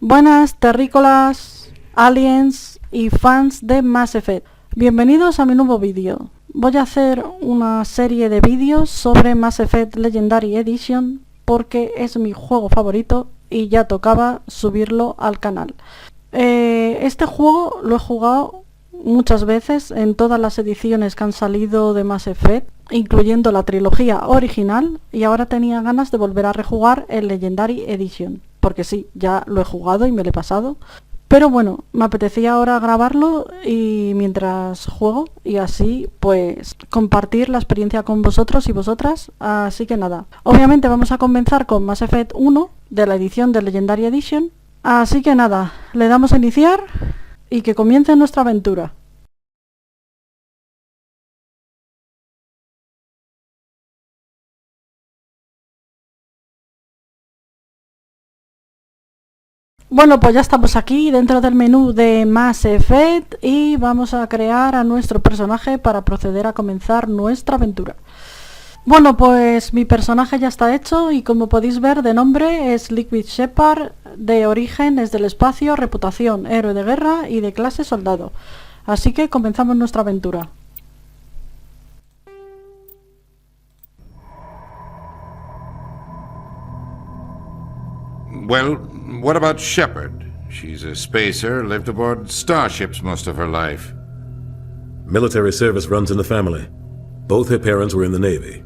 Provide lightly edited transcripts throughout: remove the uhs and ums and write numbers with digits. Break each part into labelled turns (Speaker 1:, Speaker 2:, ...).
Speaker 1: Buenas terrícolas, aliens y fans de Mass Effect. Bienvenidos a mi nuevo vídeo. Voy a hacer una serie de vídeos sobre Mass Effect Legendary Edition porque es mi juego favorito y ya tocaba subirlo al canal. Este juego lo he jugado muchas veces en todas las ediciones que han salido de Mass Effect, incluyendo la trilogía original, y ahora tenía ganas de volver a rejugar el Legendary Edition. Porque sí, ya lo he jugado y me lo he pasado. Pero bueno, me apetecía ahora grabarlo y mientras juego y así pues compartir la experiencia con vosotros y vosotras. Así que nada, obviamente vamos a comenzar con Mass Effect 1 de la edición de Legendary Edition. Así que nada, le damos a iniciar y que comience nuestra aventura. Bueno, pues ya estamos aquí dentro del menú de Mass Effect y vamos a crear a nuestro personaje para proceder a comenzar nuestra aventura. Bueno, pues mi personaje ya está hecho y como podéis ver de nombre es Liquid Shepard, de origen es del espacio, reputación héroe de guerra y de clase soldado. Así que comenzamos nuestra aventura.
Speaker 2: Well, what about Shepard? She's a spacer, lived aboard starships most of her life.
Speaker 3: Military service runs in the family. Both her parents were in the Navy.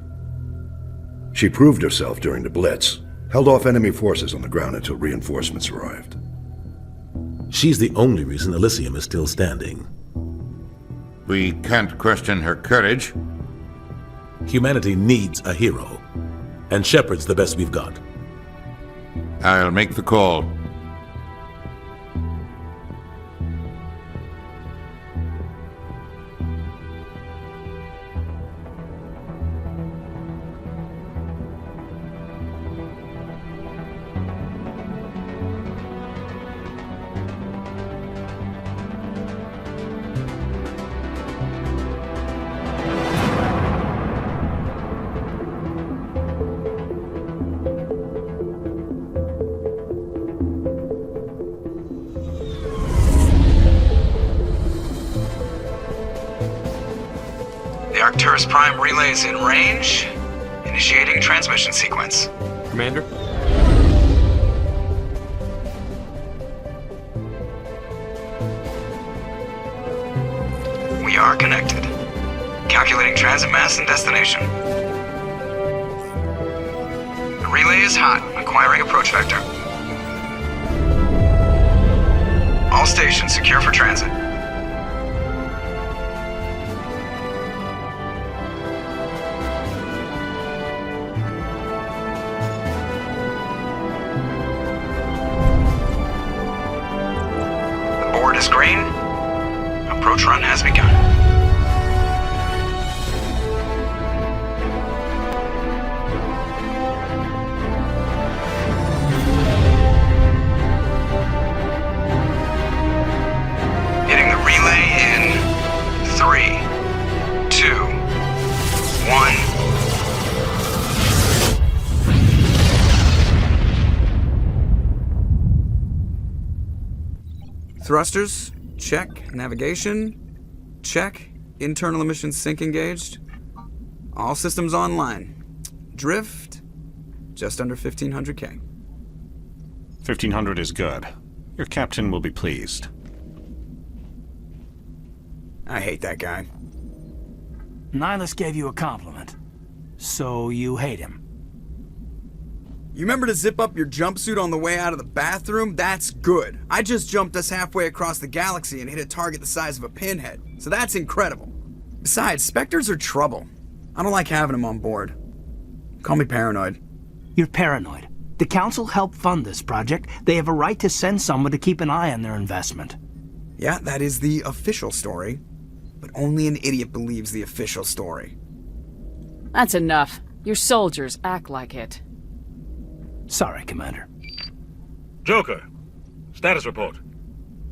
Speaker 4: She proved herself during the Blitz, held off enemy forces on the ground until reinforcements arrived.
Speaker 3: She's the only reason Elysium is still standing.
Speaker 2: We can't question her courage.
Speaker 3: Humanity needs a hero, and Shepard's the best we've got.
Speaker 2: I'll make the call.
Speaker 5: The Arcturus Prime relay is in range. Initiating transmission sequence.
Speaker 6: Commander?
Speaker 5: We are connected. Calculating transit mass and destination. The relay is hot. Acquiring approach vector. All stations secure for transit. The board is green. Approach run has begun. Hitting the relay in 3, 2, 1. Thrusters, check. Navigation, check. Internal emissions sync engaged. All systems online. Drift, just under 1500K.
Speaker 7: 1500 is good. Your captain will be pleased.
Speaker 5: I hate that guy.
Speaker 8: Nihilus gave you a compliment. So you hate him.
Speaker 5: You remember to zip up your jumpsuit on the way out of the bathroom? That's good. I just jumped us halfway across the galaxy and hit a target the size of a pinhead. So that's incredible. Besides, Spectres are trouble. I don't like having them on board. Call me paranoid.
Speaker 8: You're paranoid. The Council helped fund this project. They have a right to send someone to keep an eye on their investment.
Speaker 5: Yeah, that is the official story. But only an idiot believes the official story.
Speaker 9: That's enough. Your soldiers act like it.
Speaker 8: Sorry, Commander.
Speaker 6: Joker, status report.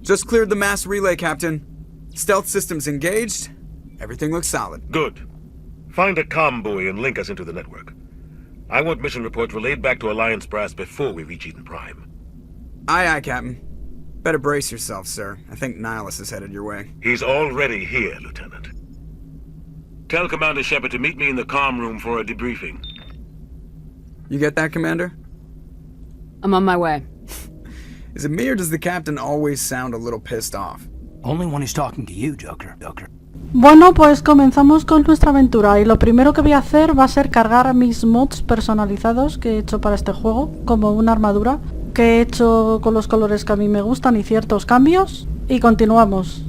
Speaker 5: Just cleared the mass relay, Captain. Stealth systems engaged. Everything looks solid.
Speaker 6: Good. Find a comm buoy and link us into the network. I want mission reports relayed back to Alliance Brass before we reach Eden Prime.
Speaker 5: Aye, aye, Captain. Better brace yourself, sir. I think Nihilus is headed your way.
Speaker 6: He's already here, Lieutenant. Tell Commander Shepard to meet me in the comm room for a debriefing.
Speaker 5: You get that, Commander?
Speaker 9: I'm on my way.
Speaker 5: Is it me or does the Captain always sound a little pissed off?
Speaker 8: Only when he's talking to you, Joker.
Speaker 1: Bueno, pues comenzamos con nuestra aventura y lo primero que voy a hacer va a ser cargar mis mods personalizados que he hecho para este juego, como una armadura que he hecho con los colores que a mí me gustan y ciertos cambios, y continuamos.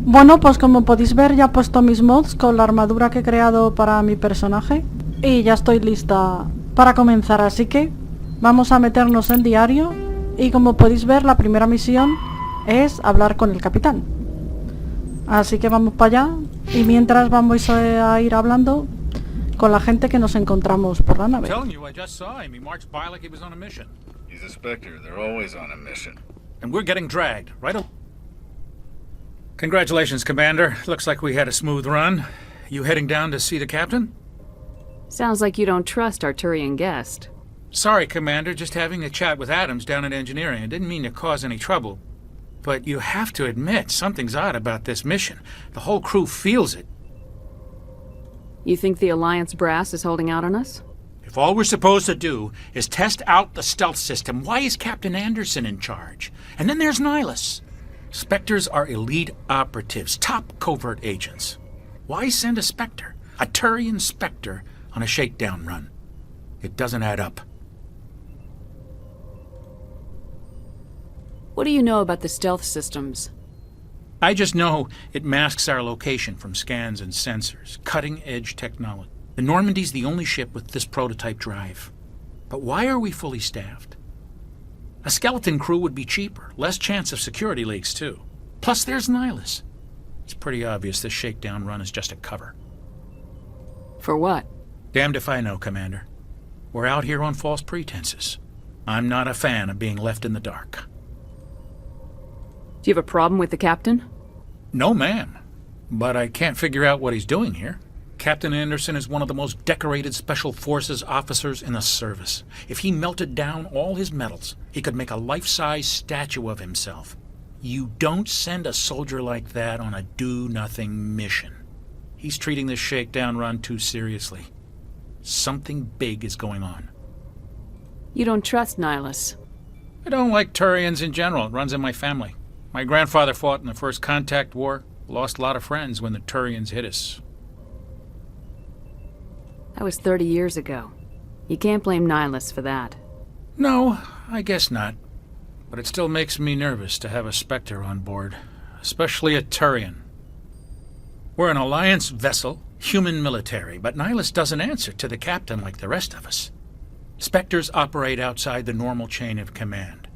Speaker 1: Bueno, pues como podéis ver ya he puesto mis mods con la armadura que he creado para mi personaje y ya estoy lista para comenzar, así que vamos a meternos en diario y como podéis ver la primera misión es hablar con el capitán. Así que vamos para allá y mientras vamos a ir hablando con la gente que nos encontramos por la nave.
Speaker 2: He's a Spectre. They're always on a mission.
Speaker 10: And we're getting dragged, right? Congratulations, Commander. Looks like we had a smooth run. You heading down to see the captain?
Speaker 9: Sounds like you don't trust our Turian guest.
Speaker 10: Sorry, Commander. Just having a chat with Adams down at engineering. I didn't mean to cause any trouble. But you have to admit, something's odd about this mission. The whole crew feels it.
Speaker 9: You think the Alliance brass is holding out on us?
Speaker 10: If all we're supposed to do is test out the stealth system, why is Captain Anderson in charge? And then there's Nihilus. Spectres are elite operatives, top covert agents. Why send a Spectre, a Turian Spectre, on a shakedown run? It doesn't add up.
Speaker 9: What do you know about the stealth systems?
Speaker 10: I just know it masks our location from scans and sensors. Cutting-edge technology. The Normandy's the only ship with this prototype drive. But why are we fully staffed? A skeleton crew would be cheaper. Less chance of security leaks, too. Plus, there's Nihilus. It's pretty obvious this shakedown run is just a cover.
Speaker 9: For what?
Speaker 10: Damned if I know, Commander. We're out here on false pretenses. I'm not a fan of being left in the dark.
Speaker 9: Do you have a problem with the captain?
Speaker 10: No, ma'am. But I can't figure out what he's doing here. Captain Anderson is one of the most decorated Special Forces officers in the service. If he melted down all his medals, he could make a life-size statue of himself. You don't send a soldier like that on a do-nothing mission. He's treating this shakedown run too seriously. Something big is going on.
Speaker 9: You don't trust Nihilus?
Speaker 10: I don't like Turians in general. It runs in my family. My grandfather fought in the First Contact War. Lost a lot of friends when the Turians hit us.
Speaker 9: That was 30 years ago. You can't blame Nihilus for that.
Speaker 10: No, I guess not. But it still makes me nervous to have a Spectre on board. Especially a Turian. We're an Alliance vessel, human military, but Nihilus doesn't answer to the captain like the rest of us. Spectres operate outside the normal chain of command.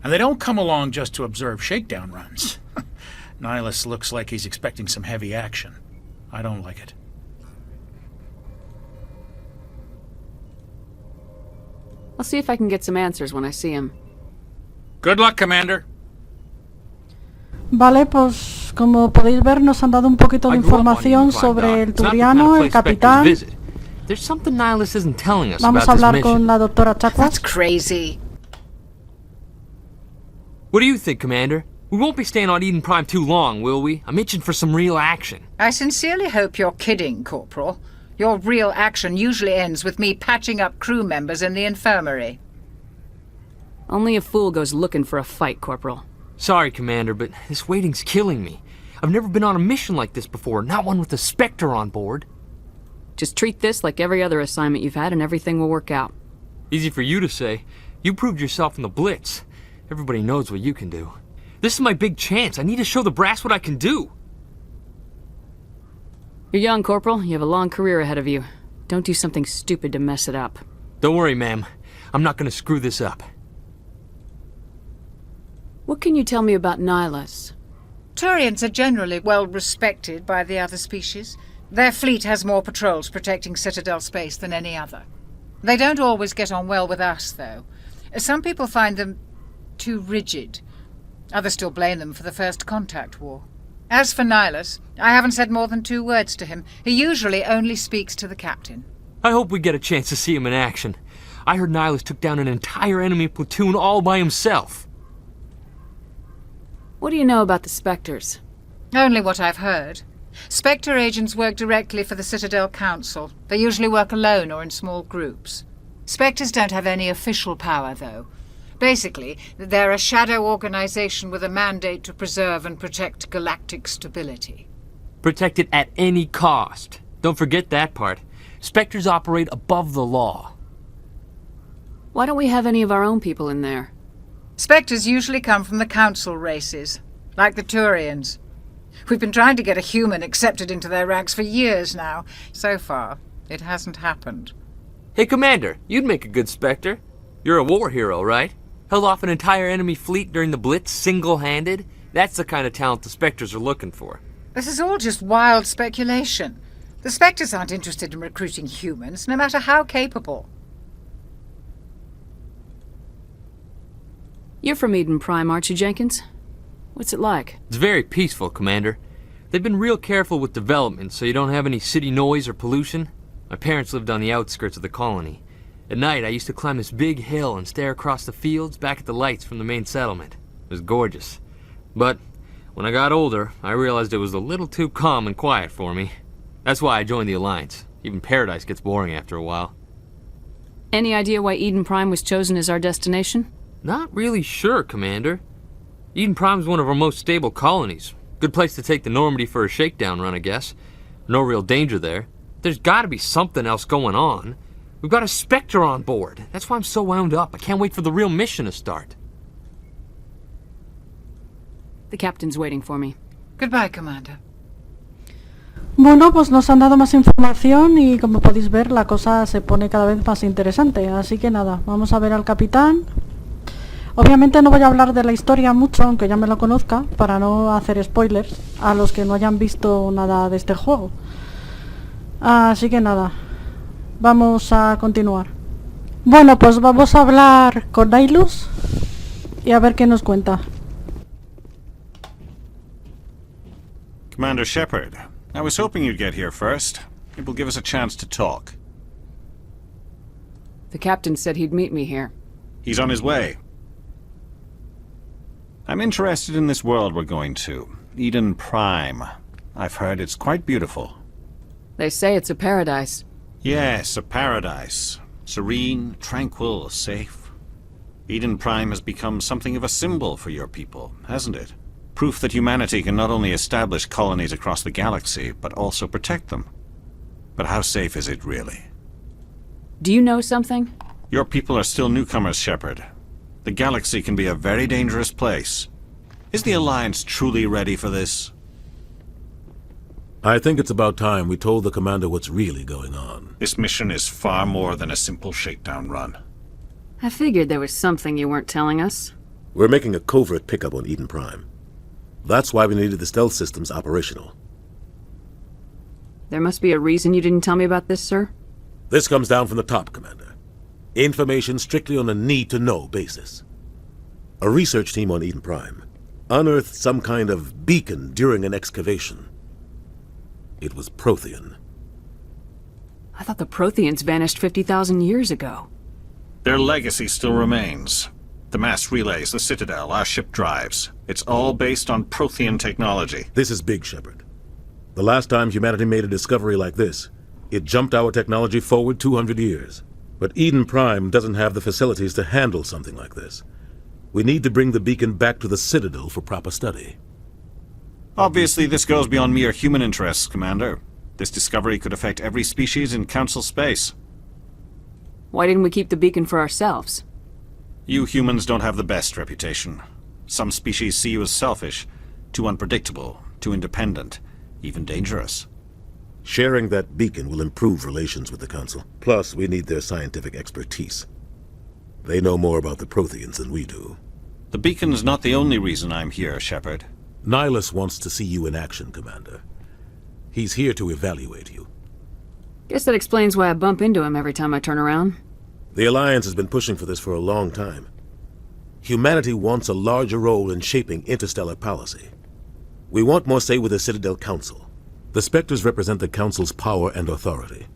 Speaker 10: And they don't come along just to observe shakedown runs. Nihilus looks like he's expecting some heavy action. I don't like it.
Speaker 9: I'll see if I can get some answers when I see him.
Speaker 10: Good luck, Commander.
Speaker 1: Vale, pues como podéis ver nos han dado un poquito de información sobre el Turiano, el capitán. Vamos a hablar con la doctora Chakwas.
Speaker 11: That's crazy.
Speaker 12: What do you think, Commander? We won't be staying on Eden Prime too long, will we? I'm itching for some real action.
Speaker 11: I sincerely hope you're kidding, Corporal. Your real action usually ends with me patching up crew members in the infirmary.
Speaker 9: Only a fool goes looking for a fight, Corporal.
Speaker 12: Sorry, Commander, but this waiting's killing me. I've never been on a mission like this before, not one with a Spectre on board.
Speaker 9: Just treat this like every other assignment you've had and everything will work out.
Speaker 12: Easy for you to say. You proved yourself in the Blitz. Everybody knows what you can do. This is my big chance. I need to show the brass what I can do.
Speaker 9: You're young, Corporal. You have a long career ahead of you. Don't do something stupid to mess it up.
Speaker 12: Don't worry, ma'am. I'm not gonna screw this up.
Speaker 9: What can you tell me about Nihilus?
Speaker 11: Turians are generally well respected by the other species. Their fleet has more patrols protecting Citadel space than any other. They don't always get on well with us, though. Some people find them too rigid. Others still blame them for the First Contact War. As for Nihilus, I haven't said more than 2 words to him. He usually only speaks to the captain.
Speaker 12: I hope we get a chance to see him in action. I heard Nihilus took down an entire enemy platoon all by himself.
Speaker 9: What do you know about the Spectres?
Speaker 11: Only what I've heard. Spectre agents work directly for the Citadel Council. They usually work alone or in small groups. Spectres don't have any official power, though. Basically, they're a shadow organization with a mandate to preserve and protect galactic stability.
Speaker 12: Protect it at any cost. Don't forget that part. Spectres operate above the law.
Speaker 9: Why don't we have any of our own people in there?
Speaker 11: Spectres usually come from the Council races, like the Turians. We've been trying to get a human accepted into their ranks for years now. So far, it hasn't happened.
Speaker 12: Hey, Commander, you'd make a good Spectre. You're a war hero, right? Held off an entire enemy fleet during the Blitz single-handed? That's the kind of talent the Spectres are looking for.
Speaker 11: This is all just wild speculation. The Spectres aren't interested in recruiting humans, no matter how capable.
Speaker 9: You're from Eden Prime, aren't you, Jenkins? What's it like?
Speaker 12: It's very peaceful, Commander. They've been real careful with development, so you don't have any city noise or pollution. My parents lived on the outskirts of the colony. At night, I used to climb this big hill and stare across the fields back at the lights from the main settlement. It was gorgeous. But when I got older, I realized it was a little too calm and quiet for me. That's why I joined the Alliance. Even Paradise gets boring after a while.
Speaker 9: Any idea why Eden Prime was chosen as our destination?
Speaker 12: Not really sure, Commander. Eden Prime's one of our most stable colonies. Good place to take the Normandy for a shakedown run, I guess. No real danger there. There's gotta be something else going on. We've got a Spectre on board. That's why I'm so wound up. I can't wait for the real mission to start.
Speaker 9: The captain's waiting for me.
Speaker 11: Goodbye, Commander.
Speaker 1: Bueno, pues nos han dado más información y como podéis ver la cosa se pone cada vez más interesante. Así que nada, vamos a ver al capitán. Obviamente no voy a hablar de la historia mucho, aunque ya me lo conozca, para no hacer spoilers a los que no hayan visto nada de este juego. Así que nada, vamos a continuar. Bueno, pues vamos a hablar con Nihilus y a ver qué nos cuenta.
Speaker 7: Commander Shepard, I was hoping you'd get here first. It will give us a chance to talk.
Speaker 9: The captain said he'd meet me here.
Speaker 7: He's on his way. I'm interested in this world we're going to, Eden Prime. I've heard it's quite beautiful.
Speaker 9: They say it's a paradise.
Speaker 7: Yes, a paradise. Serene, tranquil, safe. Eden Prime has become something of a symbol for your people, hasn't it? Proof that humanity can not only establish colonies across the galaxy, but also protect them. But how safe is it really?
Speaker 9: Do you know something?
Speaker 7: Your people are still newcomers, Shepard. The galaxy can be a very dangerous place. Is the Alliance truly ready for this?
Speaker 3: I think it's about time we told the commander what's really going on.
Speaker 7: This mission is far more than a simple shakedown run.
Speaker 9: I figured there was something you weren't telling us.
Speaker 3: We're making a covert pickup on Eden Prime. That's why we needed the stealth systems operational.
Speaker 9: There must be a reason you didn't tell me about this, sir?
Speaker 3: This comes down from the top, Commander. Information strictly on a need-to-know basis. A research team on Eden Prime unearthed some kind of beacon during an excavation. It was Prothean.
Speaker 9: I thought the Protheans vanished 50,000 years ago.
Speaker 7: Their legacy still remains. The mass relays, the Citadel, our ship drives. It's all based on Prothean technology.
Speaker 3: This is big, Shepard. The last time humanity made a discovery like this, it jumped our technology forward 200 years. But Eden Prime doesn't have the facilities to handle something like this. We need to bring the beacon back to the Citadel for proper study.
Speaker 7: Obviously, this goes beyond mere human interests, Commander. This discovery could affect every species in Council space.
Speaker 9: Why didn't we keep the beacon for ourselves?
Speaker 7: You humans don't have the best reputation. Some species see you as selfish, too unpredictable, too independent, even dangerous.
Speaker 3: Sharing that beacon will improve relations with the Council. Plus, we need their scientific expertise. They know more about the Protheans than we do.
Speaker 7: The beacon's not the only reason I'm here, Shepard.
Speaker 3: Nihilus wants to see you in action, Commander. He's here to evaluate you.
Speaker 9: Guess that explains why I bump into him every time I turn around.
Speaker 3: The Alliance has been pushing for this for a long time. Humanity wants a larger role in shaping interstellar policy. We want more say with the Citadel Council. The Spectres represent the Council's power and authority.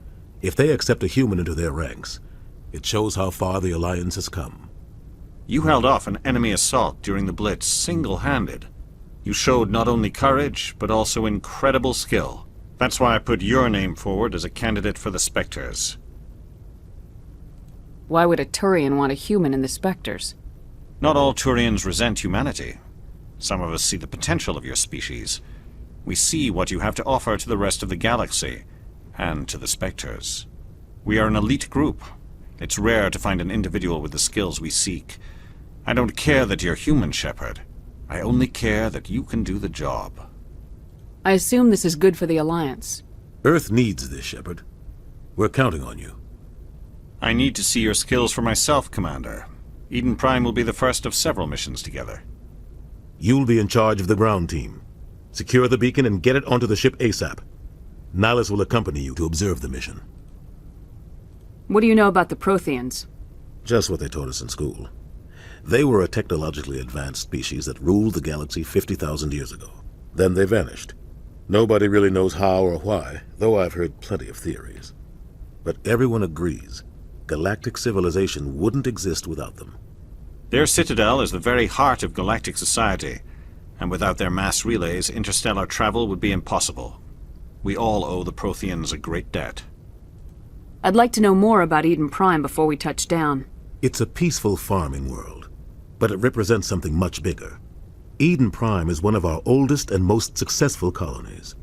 Speaker 3: If they accept a human into their ranks, It shows how far the Alliance has come.
Speaker 7: You held off an enemy assault during the Blitz single-handed. You showed not only courage, but also incredible skill. That's why I put your name forward as a candidate for the Spectres.
Speaker 9: Why would a Turian want a human in the Spectres?
Speaker 7: Not all Turians resent humanity. Some of us see the potential of your species. We see what you have to offer to the rest of the galaxy, and to the Spectres. We are an elite group. It's rare to find an individual with the skills we seek. I don't care that you're human, Shepard. I only care that you can do the job.
Speaker 9: I assume this is good for the Alliance.
Speaker 3: Earth needs this, Shepard. We're counting on you.
Speaker 7: I need to see your skills for myself, Commander. Eden Prime will be the first of several missions together.
Speaker 3: You'll be in charge of the ground team. Secure the beacon and get it onto the ship ASAP. Nihilus will accompany you to observe the mission.
Speaker 9: What do you know about the Protheans?
Speaker 3: Just what they taught us in school. They were a technologically advanced species that ruled the galaxy 50,000 years ago. Then they vanished. Nobody really knows how or why, though I've heard plenty of theories. But everyone agrees, galactic civilization wouldn't exist without them.
Speaker 7: Their citadel is the very heart of galactic society, and without their mass relays, interstellar travel would be impossible. We all owe the Protheans a great debt.
Speaker 9: I'd like to know more about Eden Prime before we touch down.
Speaker 3: It's a peaceful farming world, but it represents something much bigger. Eden Prime is one of our oldest and most successful colonies.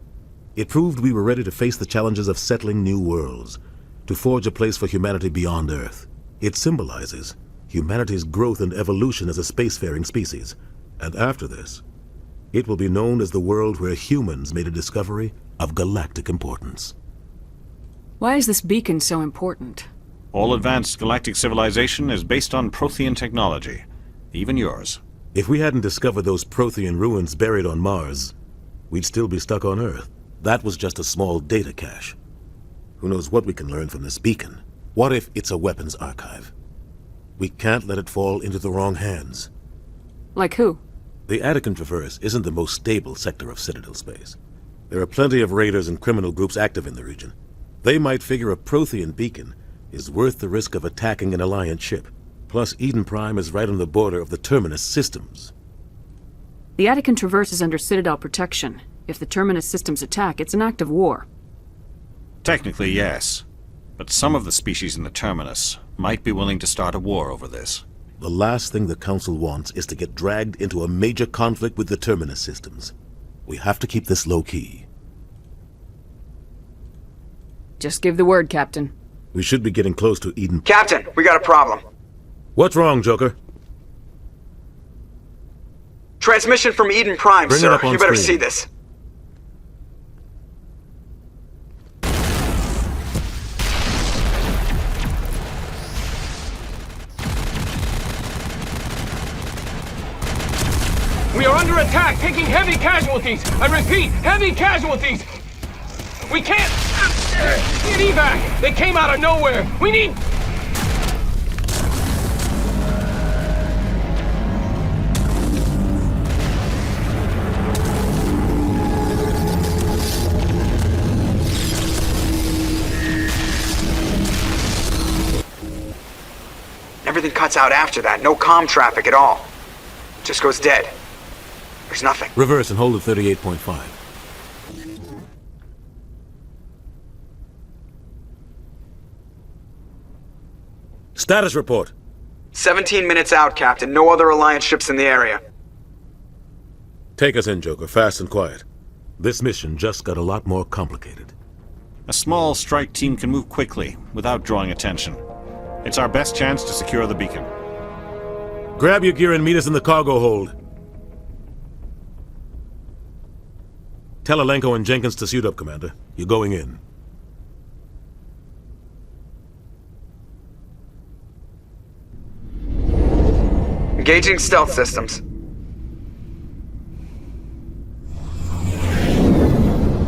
Speaker 3: It proved we were ready to face the challenges of settling new worlds, to forge a place for humanity beyond Earth. It symbolizes humanity's growth and evolution as a spacefaring species. And after this, it will be known as the world where humans made a discovery of galactic importance.
Speaker 9: Why is this beacon so important?
Speaker 7: All advanced galactic civilization is based on Prothean technology, even yours.
Speaker 3: If we hadn't discovered those Prothean ruins buried on Mars, we'd still be stuck on Earth. That was just a small data cache. Who knows what we can learn from this beacon? What if it's a weapons archive? We can't let it fall into the wrong hands.
Speaker 9: Like who?
Speaker 3: The Attican Traverse isn't the most stable sector of Citadel space. There are plenty of raiders and criminal groups active in the region. They might figure a Prothean beacon is worth the risk of attacking an Alliance ship. Plus, Eden Prime is right on the border of the Terminus systems.
Speaker 9: The Attican Traverse is under Citadel protection. If the Terminus systems attack, it's an act of war.
Speaker 7: Technically, yes. But some of the species in the Terminus might be willing to start a war over this.
Speaker 3: The last thing the Council wants is to get dragged into a major conflict with the Terminus systems. We have to keep this low-key.
Speaker 9: Just give the word, Captain.
Speaker 3: We should be getting close to Eden.
Speaker 5: Captain, we got a problem.
Speaker 3: What's wrong, Joker?
Speaker 5: Transmission from Eden Prime,
Speaker 3: Bring it
Speaker 5: sir.
Speaker 3: up on
Speaker 5: You better
Speaker 3: screen.
Speaker 5: see this.
Speaker 13: We are under attack, taking heavy casualties. I repeat, heavy casualties. We can't get evac. They came out of nowhere. We need...
Speaker 5: Everything cuts out after that. No comm traffic at all. Just goes dead. There's nothing.
Speaker 3: Reverse and hold at 38.5. Status report.
Speaker 5: 17 minutes out, Captain. No other Alliance ships in the area.
Speaker 3: Take us in, Joker, fast and quiet. This mission just got a lot more complicated.
Speaker 7: A small strike team can move quickly, without drawing attention. It's our best chance to secure the beacon.
Speaker 3: Grab your gear and meet us in the cargo hold. Tell Alenko and Jenkins to suit up, Commander. You're going in.
Speaker 5: Engaging stealth systems.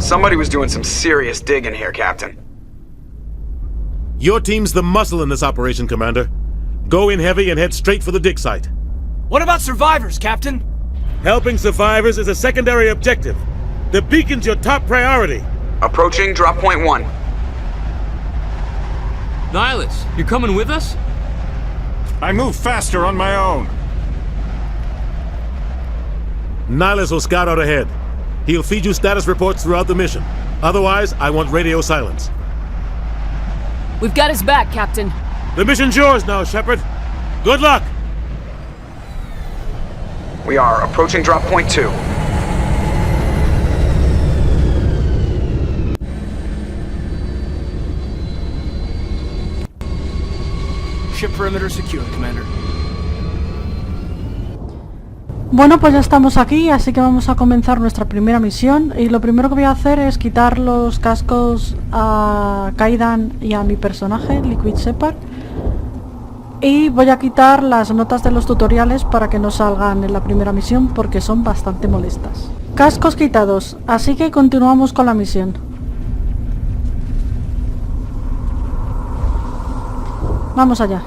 Speaker 5: Somebody was doing some serious digging here, Captain.
Speaker 3: Your team's the muscle in this operation, Commander. Go in heavy and head straight for the dig site.
Speaker 8: What about survivors, Captain?
Speaker 3: Helping survivors is a secondary objective. The beacon's your top priority.
Speaker 5: Approaching drop point 1.
Speaker 12: Nihilus, you're coming with us?
Speaker 7: I move faster on my own.
Speaker 3: Nihilus will scout out ahead. He'll feed you status reports throughout the mission. Otherwise, I want radio silence.
Speaker 9: We've got his back, Captain.
Speaker 3: The mission's yours now, Shepard. Good luck!
Speaker 5: We are approaching drop point 2.
Speaker 8: Ship perimeter secure, Commander.
Speaker 1: Bueno, pues ya estamos aquí, así que vamos a comenzar nuestra primera misión. Y lo primero que voy a hacer es quitar los cascos a Kaidan y a mi personaje, Liquid Shepard. Y voy a quitar las notas de los tutoriales para que no salgan en la primera misión, porque son bastante molestas. Cascos quitados, así que continuamos con la misión. Vamos allá.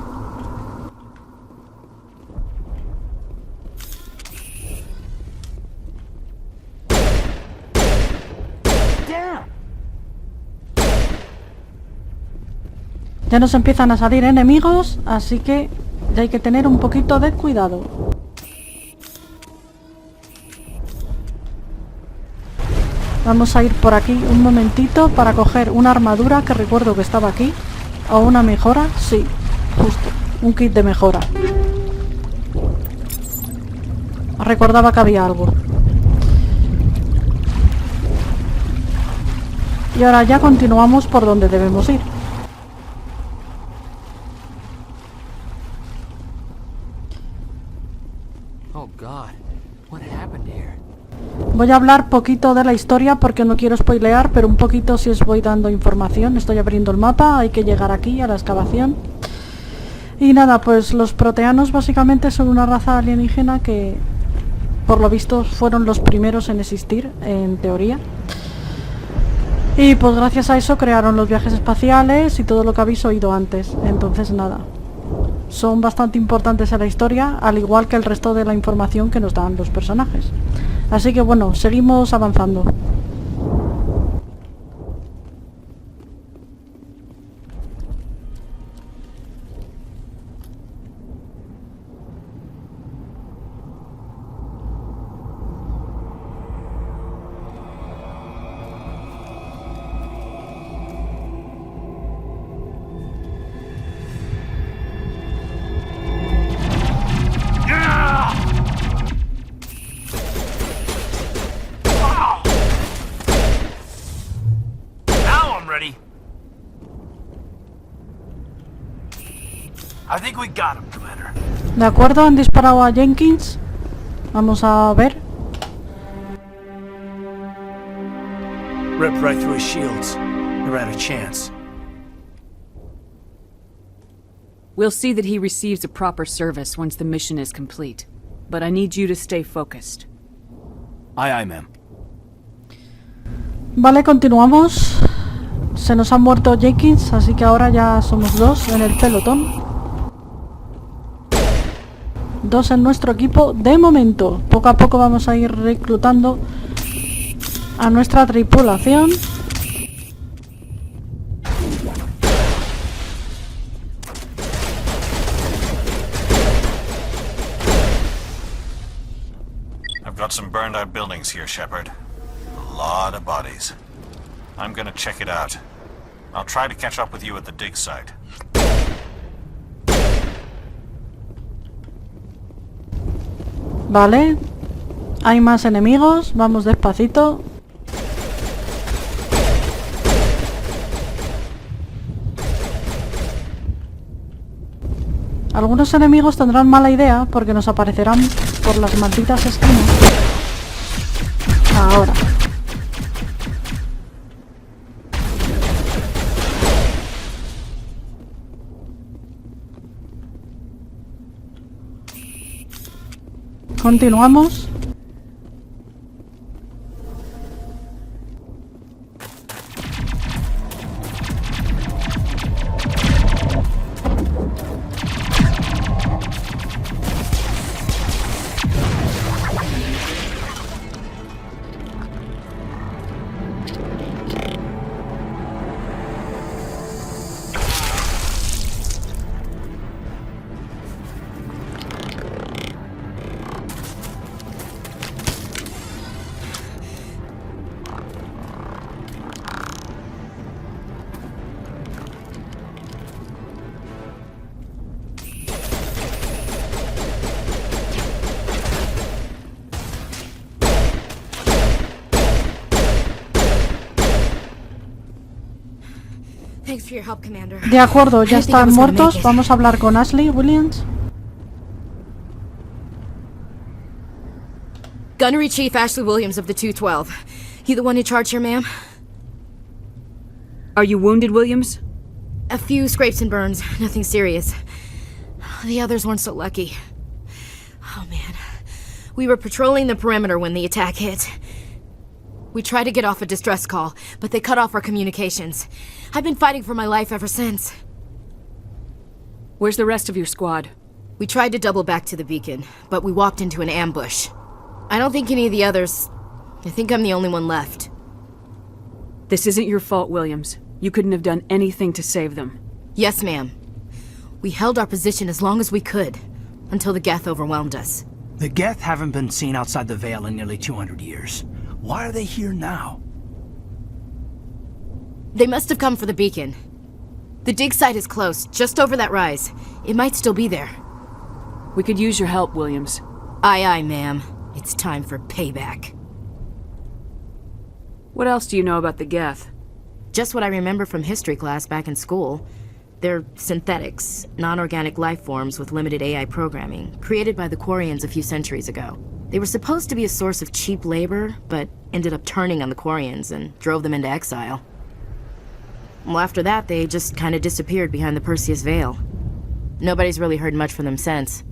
Speaker 1: Ya nos empiezan a salir enemigos, así que ya hay que tener un poquito de cuidado. Vamos a ir por aquí un momentito para coger una armadura que recuerdo que estaba aquí. ¿O una mejora? Sí, justo, un kit de mejora. Recordaba que había algo. Y ahora ya continuamos por donde debemos ir. Voy a hablar poquito de la historia porque no quiero spoilear, pero un poquito sí os voy dando información. Estoy abriendo el mapa, hay que llegar aquí a la excavación. Y nada, pues los proteanos básicamente son una raza alienígena que por lo visto fueron los primeros en existir, en teoría. Y pues gracias a eso crearon los viajes espaciales y todo lo que habéis oído antes. Entonces nada, son bastante importantes en la historia, al igual que el resto de la información que nos dan los personajes. Así que bueno, seguimos avanzando. De acuerdo, han disparado a Jenkins. Vamos a ver.
Speaker 8: Ripped right through his shields. They're out of chance.
Speaker 9: We'll see that he receives a proper service once the mission is complete. But I need you to stay focused.
Speaker 8: Aye, aye, ma'am.
Speaker 1: Vale, continuamos. Se nos ha muerto Jenkins, así que ahora ya somos dos en el pelotón. Dos en nuestro equipo de momento. Poco a poco vamos a ir reclutando a nuestra tripulación.
Speaker 7: I've got some burned out buildings here, Shepard. A lot of bodies. I'm gonna check it out. I'll try to catch up with you at the dig site.
Speaker 1: Vale, hay más enemigos, vamos despacito. Algunos enemigos tendrán mala idea porque nos aparecerán por las malditas esquinas. Ahora. Continuamos.
Speaker 14: Thanks for your help, Commander.
Speaker 1: De acuerdo, ya están muertos. Vamos a hablar con Ashley Williams.
Speaker 14: Gunnery Chief Ashley Williams of the 212. You the one in charge here, ma'am?
Speaker 9: Are you wounded, Williams?
Speaker 14: A few scrapes and burns, nothing serious. The others weren't so lucky. Oh man. We were patrolling the perimeter when the attack hit. We tried to get off a distress call, but they cut off our communications. I've been fighting for my life ever since.
Speaker 9: Where's the rest of your squad?
Speaker 14: We tried to double back to the beacon, but we walked into an ambush. I don't think any of the others... I think I'm the only one left.
Speaker 9: This isn't your fault, Williams. You couldn't have done anything to save them.
Speaker 14: Yes, ma'am. We held our position as long as we could, until the Geth overwhelmed us.
Speaker 8: The Geth haven't been seen outside the Veil in nearly 200 years. Why are they here now?
Speaker 14: They must have come for the beacon. The dig site is close, just over that rise. It might still be there.
Speaker 9: We could use your help, Williams.
Speaker 14: Aye, aye, ma'am. It's time for payback.
Speaker 9: What else do you know about the Geth?
Speaker 14: Just what I remember from history class back in school. They're synthetics, non-organic life forms with limited AI programming, created by the Quarians a few centuries ago. They were supposed to be a source of cheap labor, but ended up turning on the Quarians and drove them into exile. Well, after that, they just kind of disappeared behind the Perseus Veil. Nobody's really heard much from them since.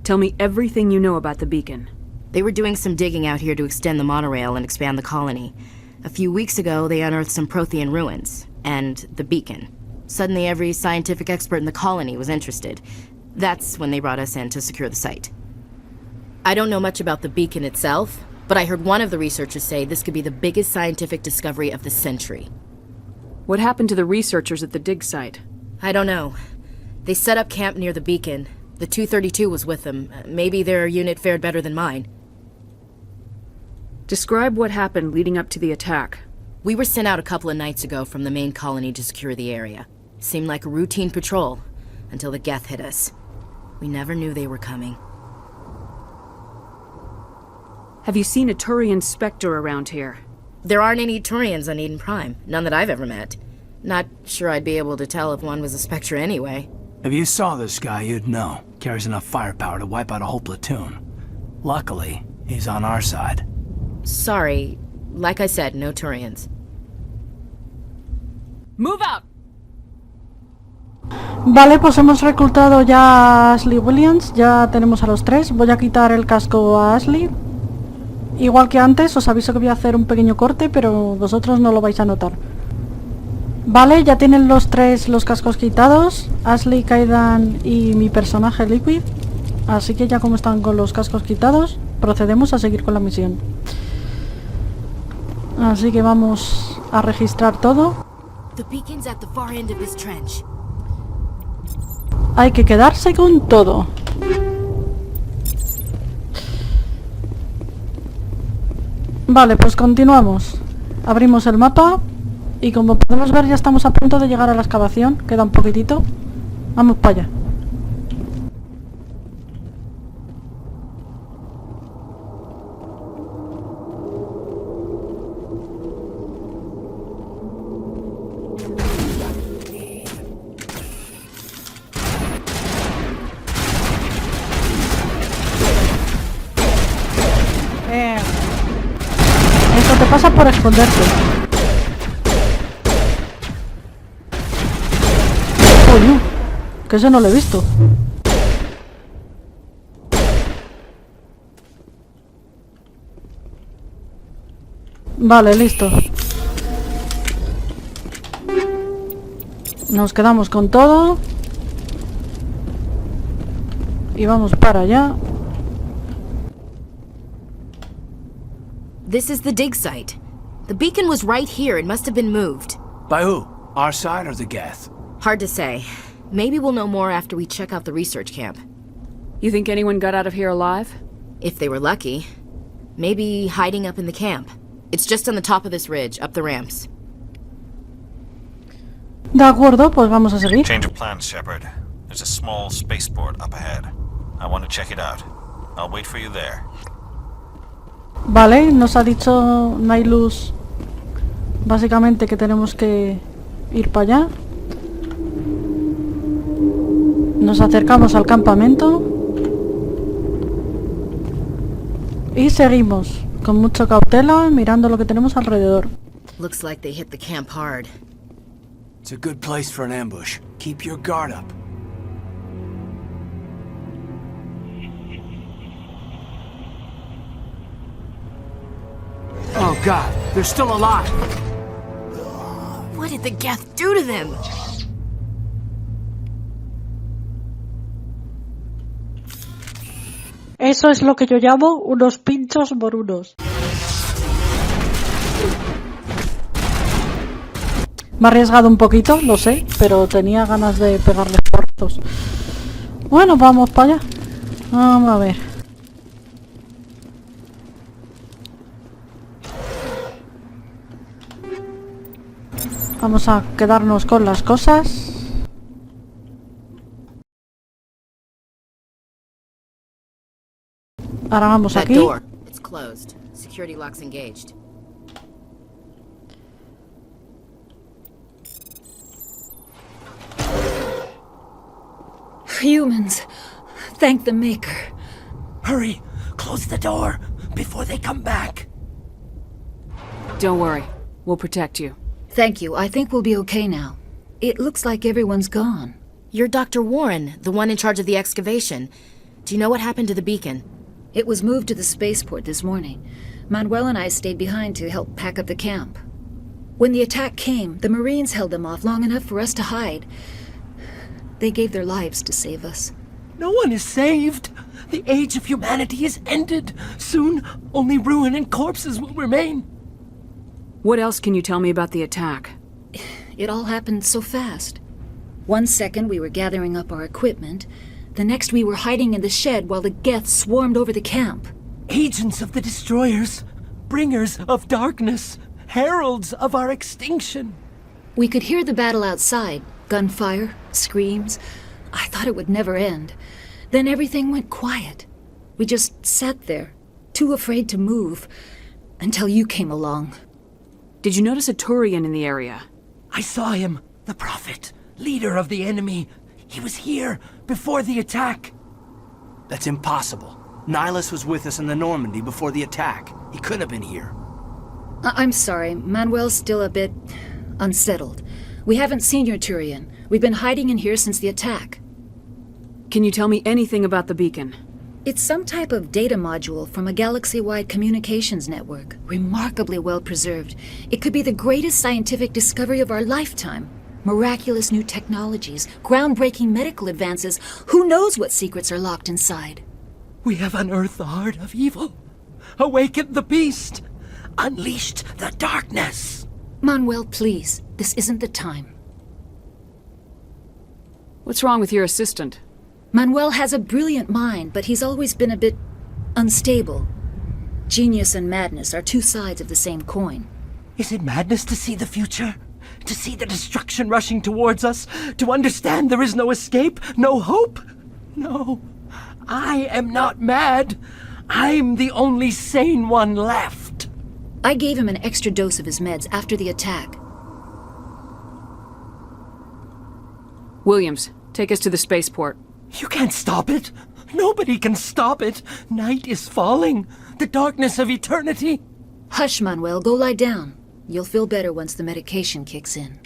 Speaker 9: Tell me everything you know about the beacon.
Speaker 14: They were doing some digging out here to extend the monorail and expand the colony. A few weeks ago, they unearthed some Prothean ruins, and the beacon. Suddenly, every scientific expert in the colony was interested. That's when they brought us in to secure the site. I don't know much about the beacon itself, but I heard one of the researchers say this could be the biggest scientific discovery of the century.
Speaker 9: What happened to the researchers at the dig site?
Speaker 14: I don't know. They set up camp near the beacon. The 232 was with them. Maybe their unit fared better than mine.
Speaker 9: Describe what happened leading up to the attack.
Speaker 14: We were sent out a couple of nights ago from the main colony to secure the area. Seemed like a routine patrol, until the Geth hit us. We never knew they were coming.
Speaker 9: Have you seen a Turian Spectre around here?
Speaker 14: There aren't any Turians on Eden Prime. None that I've ever met. Not sure I'd be able to tell if one was a Spectre anyway.
Speaker 8: If you saw this guy, you'd know. Carries enough firepower to wipe out a whole platoon. Luckily, he's on our side.
Speaker 14: Sorry. Like I said, no Turians.
Speaker 9: Move out!
Speaker 1: Vale, pues hemos reclutado ya a Ashley Williams. Ya tenemos a los tres. Voy a quitar el casco a Ashley. Igual que antes, os aviso que voy a hacer un pequeño corte, pero vosotros no lo vais a notar. Vale, ya tienen los tres los cascos quitados. Ashley, Kaidan y mi personaje Liquid. Así que ya como están con los cascos quitados, procedemos a seguir con la misión. Así que vamos a registrar todo. Hay que quedarse con todo. Vale, pues continuamos. Abrimos el mapa y como podemos ver ya estamos a punto de llegar a la excavación. Queda un poquitito. Vamos para allá. Eso te pasa por esconderte. Coño, que eso no lo he visto. Vale, listo. Nos quedamos con todo. Y vamos para allá.
Speaker 14: This is the dig site. The beacon was right here. It must have been moved.
Speaker 8: By who? Our side or the Geth?
Speaker 14: Hard to say. Maybe we'll know more after we check out the research camp.
Speaker 9: You think anyone got out of here alive?
Speaker 14: If they were lucky. Maybe hiding up in the camp. It's just on the top of this ridge, up the ramps.
Speaker 1: De acuerdo, pues vamos a seguir.
Speaker 7: Change of plans, Shepard. There's a small spaceport up ahead. I want to check it out. I'll wait for you there.
Speaker 1: Vale, nos ha dicho Nailus básicamente que tenemos que ir para allá. Nos acercamos al campamento y seguimos con mucha cautela mirando lo que tenemos alrededor.
Speaker 14: Looks like they hit the camp hard.
Speaker 8: It's a good place for an ambush. Keep your guard up. Oh god, they're still alive!
Speaker 14: What did the Geth do to them?
Speaker 1: Eso es lo que yo llamo unos pinchos morunos. Me he arriesgado un poquito, lo sé, pero tenía ganas de pegarles porrazos. Bueno, vamos para allá. Vamos a ver. Vamos a quedarnos con las cosas. Ahora vamos aquí.
Speaker 14: It's closed. Security locks engaged.
Speaker 15: Humans. Thank the Maker.
Speaker 8: Hurry! Close the door before they come back.
Speaker 9: Don't worry. We'll protect you.
Speaker 15: Thank you. I think we'll be okay now. It looks like everyone's gone.
Speaker 14: You're Dr. Warren, the one in charge of the excavation. Do you know what happened to the beacon?
Speaker 15: It was moved to the spaceport this morning. Manuel and I stayed behind to help pack up the camp. When the attack came, the Marines held them off long enough for us to hide. They gave their lives to save us.
Speaker 8: No one is saved. The age of humanity is ended. Soon, only ruin and corpses will remain.
Speaker 9: What else can you tell me about the attack?
Speaker 15: It all happened so fast. 1 second we were gathering up our equipment. The next we were hiding in the shed while the Geth swarmed over the camp.
Speaker 8: Agents of the destroyers. Bringers of darkness. Heralds of our extinction.
Speaker 15: We could hear the battle outside. Gunfire, screams. I thought it would never end. Then everything went quiet. We just sat there, too afraid to move, until you came along.
Speaker 9: Did you notice a Turian in the area?
Speaker 8: I saw him, the Prophet, leader of the enemy. He was here before the attack. That's impossible. Nihilus was with us in the Normandy before the attack. He couldn't have been here.
Speaker 15: I'm sorry. Manuel's still a bit unsettled. We haven't seen your Turian. We've been hiding in here since the attack.
Speaker 9: Can you tell me anything about the beacon?
Speaker 15: It's some type of data module from a galaxy-wide communications network. Remarkably well preserved. It could be the greatest scientific discovery of our lifetime. Miraculous new technologies, groundbreaking medical advances. Who knows what secrets are locked inside?
Speaker 8: We have unearthed the heart of evil. Awakened the beast. Unleashed the darkness.
Speaker 15: Manuel, please. This isn't the time.
Speaker 9: What's wrong with your assistant?
Speaker 15: Manuel has a brilliant mind, but he's always been a bit unstable. Genius and madness are two sides of the same coin.
Speaker 8: Is it madness to see the future? To see the destruction rushing towards us? To understand there is no escape? No hope? No. I am not mad. I'm the only sane one left.
Speaker 15: I gave him an extra dose of his meds after the attack.
Speaker 9: Williams, take us to the spaceport.
Speaker 8: You can't stop it. Nobody can stop it. Night is falling. The darkness of eternity.
Speaker 15: Hush, Manuel. Go lie down. You'll feel better once the medication kicks in.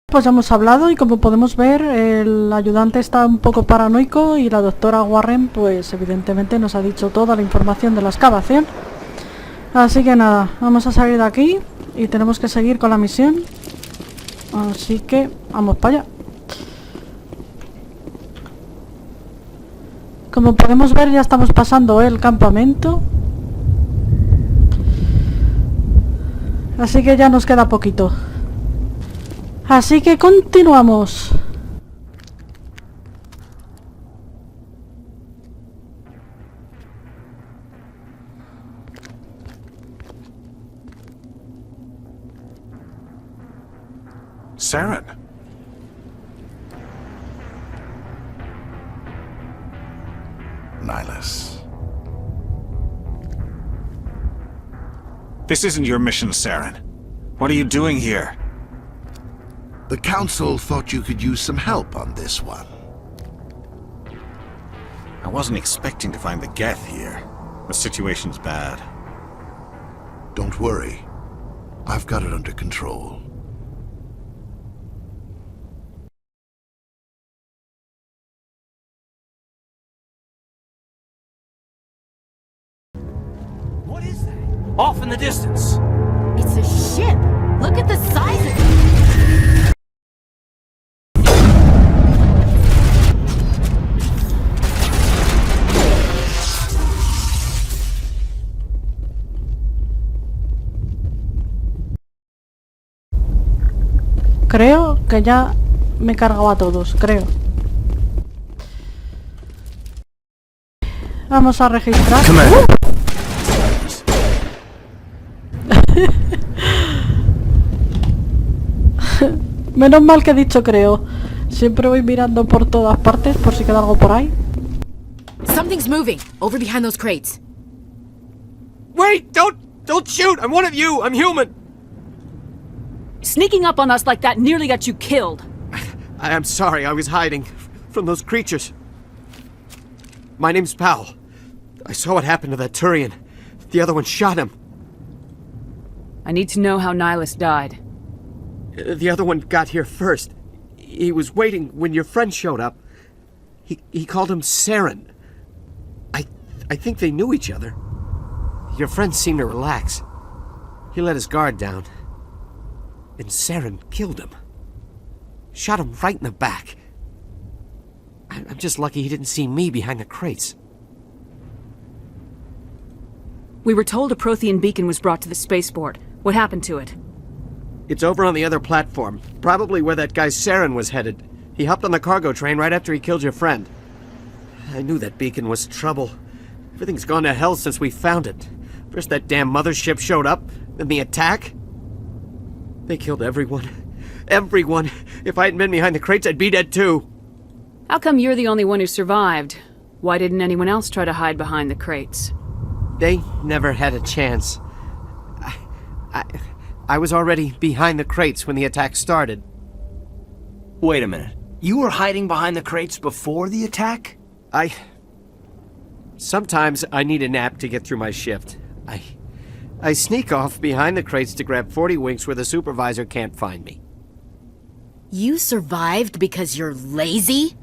Speaker 1: Pues ya hemos hablado y como podemos ver el ayudante está un poco paranoico y la doctora Warren pues evidentemente nos ha dicho toda la información de la excavación. Así que nada, vamos a salir de aquí y tenemos que seguir con la misión. Así que vamos para allá. Como podemos ver ya estamos pasando el campamento. Así que ya nos queda poquito. Así que continuamos.
Speaker 6: Saren.
Speaker 2: Nihilus.
Speaker 6: This isn't your mission, Saren. What are you doing here?
Speaker 16: The Council thought you could use some help on this one.
Speaker 7: I wasn't expecting to find the Geth here. The situation's bad.
Speaker 16: Don't worry. I've got it under control.
Speaker 8: What is that? Off in the distance.
Speaker 14: It's a ship. Look at the size of it.
Speaker 1: Creo que ya me he cargado a todos, creo. Vamos a registrar. Menos mal que he dicho creo. Siempre voy mirando por todas partes por si queda algo por ahí.
Speaker 14: Something's moving over behind those crates.
Speaker 8: Wait! Don't shoot! I'm one of you! I'm human!
Speaker 9: Sneaking up on us like that nearly got you killed.
Speaker 8: I'm sorry, I was hiding from those creatures. My name's Powell. I saw what happened to that Turian. The other one shot him.
Speaker 9: I need to know how Nihilus died.
Speaker 8: The other one got here first. He was waiting when your friend showed up. He called him Saren. I think they knew each other. Your friend seemed to relax. He let his guard down. And Saren killed him. Shot him right in the back. I'm just lucky he didn't see me behind the crates.
Speaker 9: We were told a Prothean beacon was brought to the spaceport. What happened to it?
Speaker 8: It's over on the other platform. Probably where that guy Saren was headed. He hopped on the cargo train right after he killed your friend. I knew that beacon was trouble. Everything's gone to hell since we found it. First that damn mothership showed up, then the attack. They killed everyone. Everyone. If I hadn't been behind the crates, I'd be dead too.
Speaker 9: How come you're the only one who survived? Why didn't anyone else try to hide behind the crates?
Speaker 8: They never had a chance. I was already behind the crates when the attack started.
Speaker 17: Wait a minute. You were hiding behind the crates before the attack?
Speaker 8: Sometimes I need a nap to get through my shift. I sneak off behind the crates to grab 40 winks where the supervisor can't find me.
Speaker 14: You survived because you're lazy?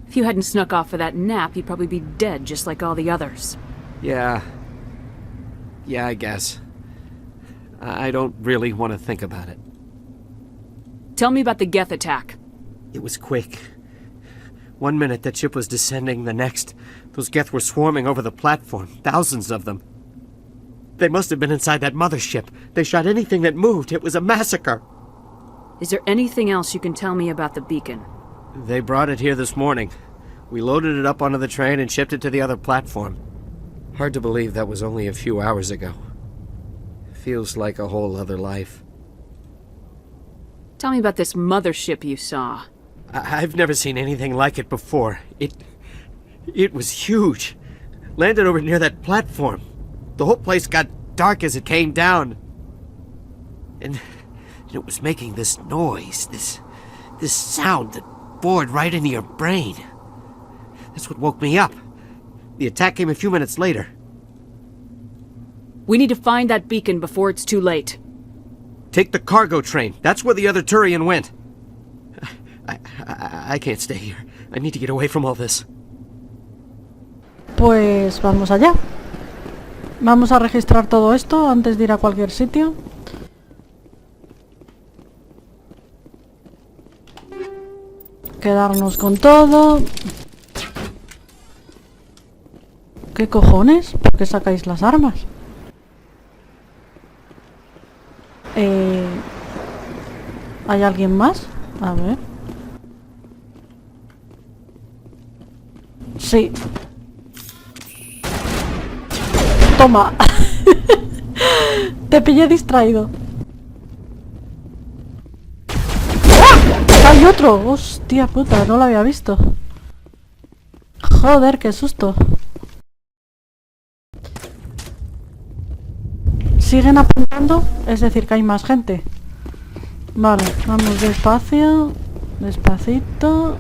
Speaker 9: If you hadn't snuck off for that nap, you'd probably be dead just like all the others.
Speaker 8: Yeah, I guess. I don't really want to think about it.
Speaker 9: Tell me about the Geth attack.
Speaker 8: It was quick. 1 minute that ship was descending, the next, those Geth were swarming over the platform, thousands of them. They must have been inside that mothership. They shot anything that moved. It was a massacre.
Speaker 9: Is there anything else you can tell me about the beacon?
Speaker 8: They brought it here this morning. We loaded it up onto the train and shipped it to the other platform. Hard to believe that was only a few hours ago. Feels like a whole other life.
Speaker 9: Tell me about this mothership you saw.
Speaker 8: I've never seen anything like it before. It was huge. Landed over near that platform. The whole place got dark as it came down. And it was making this noise, this sound that bored right into your brain. That's what woke me up. The attack came a few minutes later.
Speaker 9: We need to find that beacon before it's too late.
Speaker 8: Take the cargo train. That's where the other Turian went. I can't stay here. I need to get away from all this.
Speaker 1: Pues vamos allá. Vamos a registrar todo esto antes de ir a cualquier sitio. Quedarnos con todo. ¿Qué cojones? ¿Por qué sacáis las armas? ¿Hay alguien más? A ver. Sí. Toma. Te pillé distraído. ¡Ah! ¡Hay otro! Hostia puta, no lo había visto. Joder, qué susto. Siguen apuntando, es decir que hay más gente. Vale, vamos despacio. Despacito.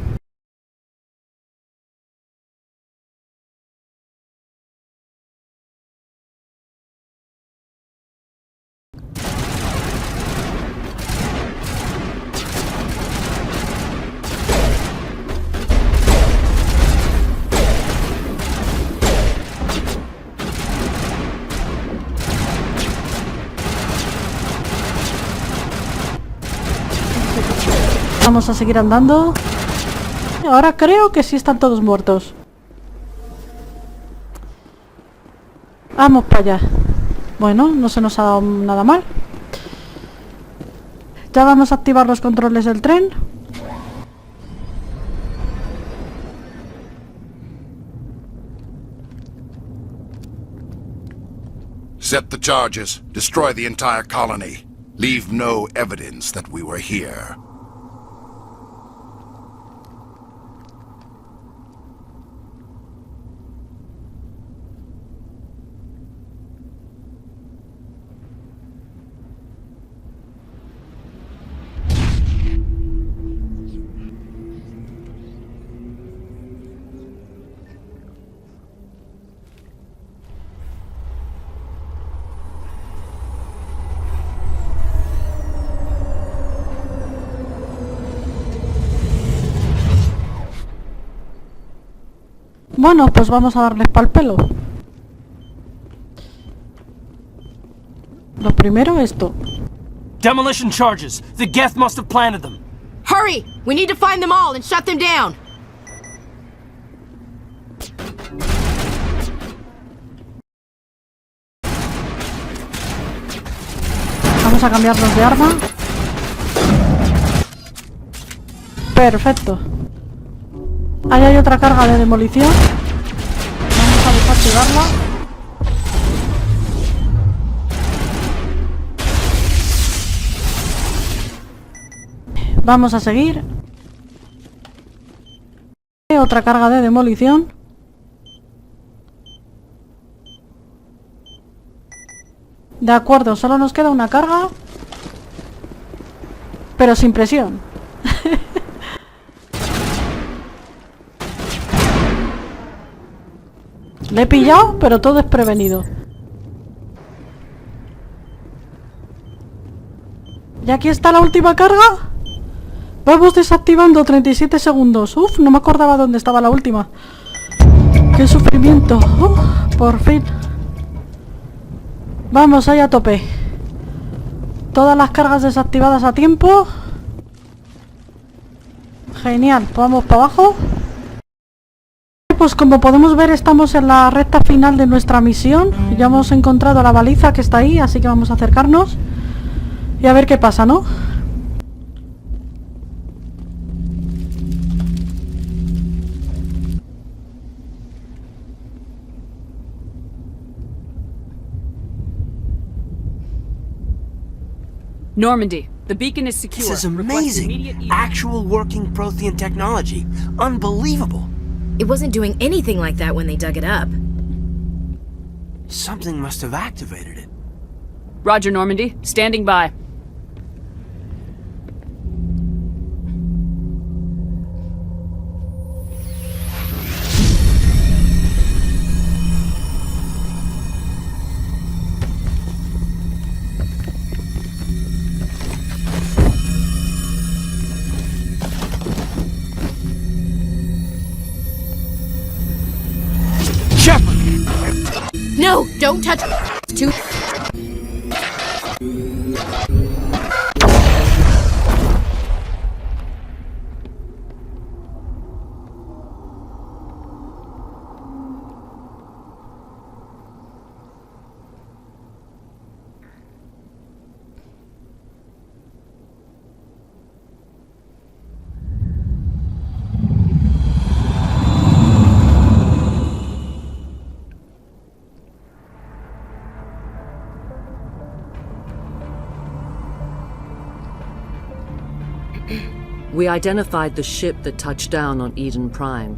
Speaker 1: Vamos a seguir andando. Ahora creo que sí están todos muertos. Vamos para allá. Bueno, no se nos ha dado nada mal. Ya vamos a activar los controles del tren.
Speaker 16: Set the charges. Destroy the entire colony. Leave no evidence that we were here.
Speaker 1: Bueno, pues vamos a darles pa'l pelo. Lo primero, esto.
Speaker 17: Demolition charges. The Geth must have planted them.
Speaker 14: Hurry! We need to find them all and shut them down.
Speaker 1: Vamos a cambiarnos de arma. Perfecto. Ahí hay otra carga de demolición. Vamos a desactivarla. Vamos a seguir. Otra carga de demolición. De acuerdo, solo nos queda una carga. Pero sin presión. Le he pillado, pero todo es prevenido. Y aquí está la última carga. Vamos desactivando 37 segundos. Uf, no me acordaba dónde estaba la última. ¡Qué sufrimiento! Por fin. Vamos, ahí a tope. Todas las cargas desactivadas a tiempo. Genial, vamos para abajo. Pues como podemos ver estamos en la recta final de nuestra misión. Ya hemos encontrado la baliza que está ahí, así que vamos a acercarnos y a ver qué pasa, ¿no?
Speaker 9: Normandy, the beacon is secure.
Speaker 17: This is amazing. Actual working Prothean technology. Unbelievable.
Speaker 14: It wasn't doing anything like that when they dug it up.
Speaker 17: Something must have activated it.
Speaker 9: Roger, Normandy. Standing by.
Speaker 14: No, don't touch. Too.
Speaker 18: We identified the ship that touched down on Eden Prime.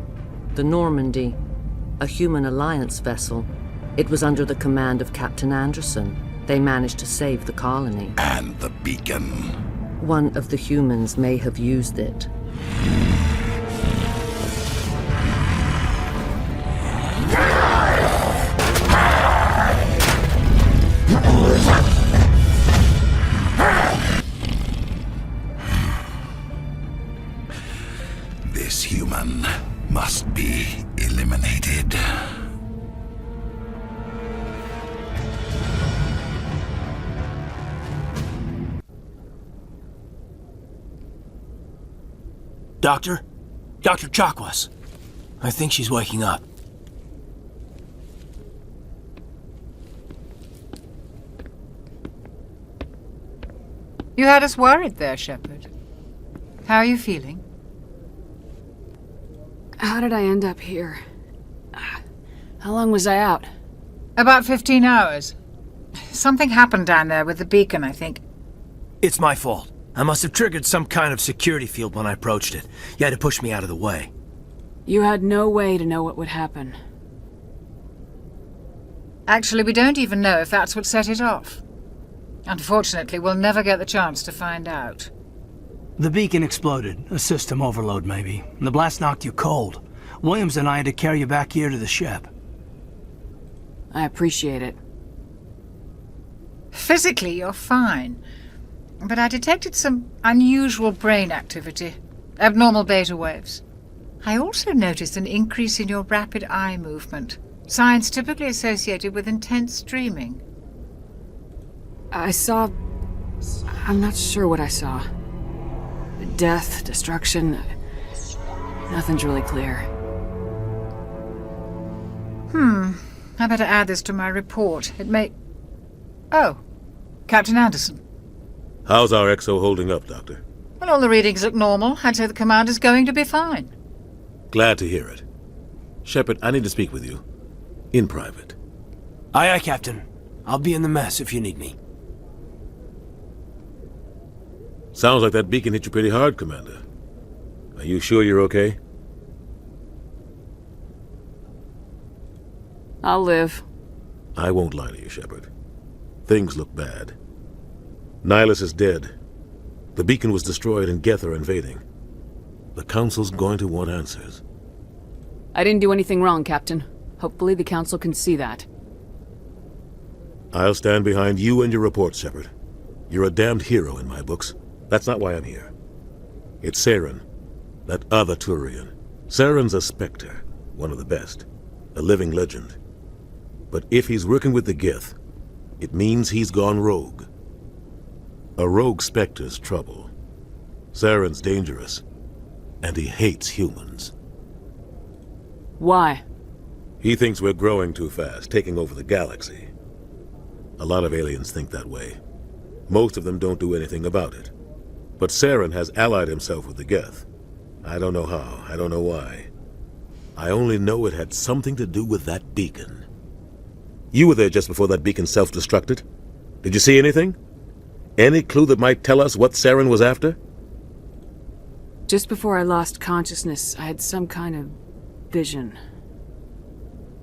Speaker 18: The Normandy, a human alliance vessel. It was under the command of Captain Anderson. They managed to save the colony.
Speaker 16: And the beacon.
Speaker 18: One of the humans may have used it.
Speaker 16: This human must be eliminated.
Speaker 17: Doctor? Dr. Chakwas. I think she's waking up.
Speaker 11: You had us worried there, Shepard. How are you feeling?
Speaker 9: How did I end up here? How long was I out?
Speaker 11: About 15 hours. Something happened down there with the beacon, I think.
Speaker 17: It's my fault. I must have triggered some kind of security field when I approached it. You had to push me out of the way.
Speaker 9: You had no way to know what would happen.
Speaker 11: Actually, we don't even know if that's what set it off. Unfortunately, we'll never get the chance to find out.
Speaker 17: The beacon exploded. A system overload, maybe. The blast knocked you cold. Williams and I had to carry you back here to the ship.
Speaker 9: I appreciate it.
Speaker 11: Physically, you're fine. But I detected some unusual brain activity. Abnormal beta waves. I also noticed an increase in your rapid eye movement. Signs typically associated with intense dreaming.
Speaker 9: I'm not sure what I saw. Death, destruction... Nothing's really clear.
Speaker 11: I better add this to my report. It may... Oh, Captain Anderson.
Speaker 3: How's our XO holding up, Doctor?
Speaker 11: Well, all the readings look normal. I'd say the commander's going to be fine.
Speaker 3: Glad to hear it. Shepard, I need to speak with you. In private.
Speaker 17: Aye, Captain. I'll be in the mess if you need me.
Speaker 3: Sounds like that beacon hit you pretty hard, Commander. Are you sure you're okay?
Speaker 9: I'll live.
Speaker 3: I won't lie to you, Shepard. Things look bad. Nihilus is dead. The beacon was destroyed and Geth are invading. The Council's going to want answers.
Speaker 9: I didn't do anything wrong, Captain. Hopefully the Council can see that.
Speaker 3: I'll stand behind you and your report, Shepard. You're a damned hero in my books. That's not why I'm here. It's Saren, that other Turian. Saren's a Spectre, one of the best. A living legend. But if he's working with the Geth, it means he's gone rogue. A rogue Spectre's trouble. Saren's dangerous, and he hates humans.
Speaker 9: Why?
Speaker 3: He thinks we're growing too fast, taking over the galaxy. A lot of aliens think that way. Most of them don't do anything about it. But Saren has allied himself with the Geth. I don't know how, I don't know why. I only know it had something to do with that beacon. You were there just before that beacon self-destructed. Did you see anything? Any clue that might tell us what Saren was after?
Speaker 9: Just before I lost consciousness, I had some kind of vision.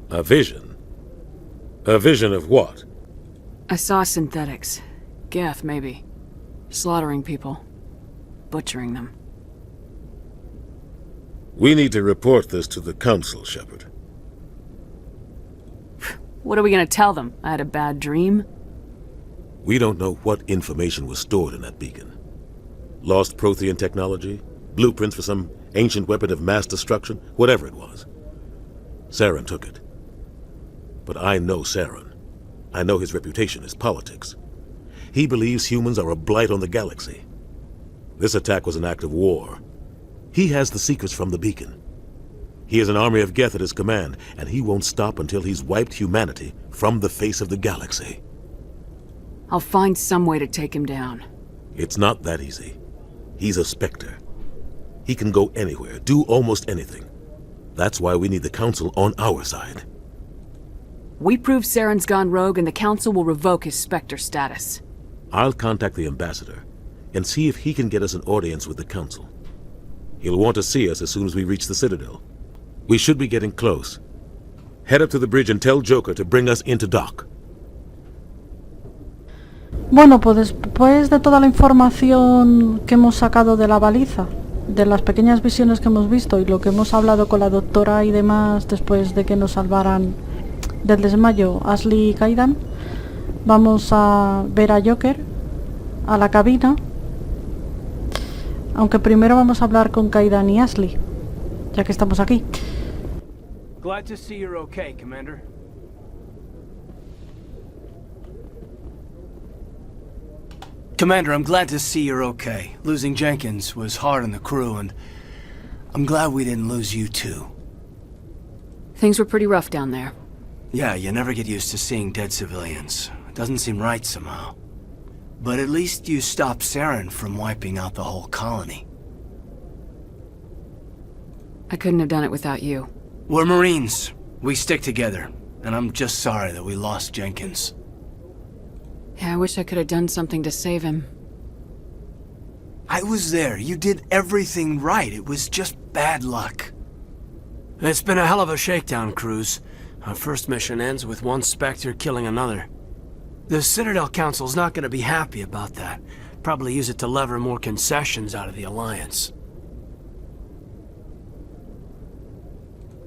Speaker 3: A vision? A vision of what?
Speaker 9: I saw synthetics. Geth, maybe. Slaughtering people. Butchering them.
Speaker 3: We need to report this to the Council, Shepard.
Speaker 9: What are we gonna tell them? I had a bad dream?
Speaker 3: We don't know what information was stored in that beacon. Lost Prothean technology? Blueprints for some ancient weapon of mass destruction? Whatever it was. Saren took it. But I know Saren. I know his reputation is politics. He believes humans are a blight on the galaxy. This attack was an act of war. He has the secrets from the beacon. He has an army of Geth at his command, and he won't stop until he's wiped humanity from the face of the galaxy.
Speaker 9: I'll find some way to take him down.
Speaker 3: It's not that easy. He's a Spectre. He can go anywhere, do almost anything. That's why we need the Council on our side.
Speaker 9: We prove Saren's gone rogue and the Council will revoke his Spectre status.
Speaker 3: I'll contact the Ambassador and see if he can get us an audience with the Council. He'll want to see us as soon as we reach the Citadel. We should be getting close. Head up to the bridge and tell Joker to bring us into dock.
Speaker 1: Bueno, pues después de toda la información que hemos sacado de la baliza, de las pequeñas visiones que hemos visto y lo que hemos hablado con la doctora y demás después de que nos salvaran del desmayo Ashley y Kaidan, vamos a ver a Joker, a la cabina, aunque primero vamos a hablar con Kaidan y Ashley, ya que estamos aquí.
Speaker 17: Glad to see you're okay, Commander. Commander, I'm glad to see you're okay. Losing Jenkins was hard on the crew, and I'm glad we didn't lose you too.
Speaker 9: Things were pretty rough down there.
Speaker 17: Yeah, you never get used to seeing dead civilians. It doesn't seem right somehow. But at least you stopped Saren from wiping out the whole colony.
Speaker 9: I couldn't have done it without you.
Speaker 17: We're Marines. We stick together. And I'm just sorry that we lost Jenkins.
Speaker 9: Yeah, I wish I could have done something to save him.
Speaker 17: I was there. You did everything right. It was just bad luck. It's been a hell of a shakedown, Cruz. Our first mission ends with one Spectre killing another. The Citadel Council's not going to be happy about that. Probably use it to lever more concessions out of the Alliance.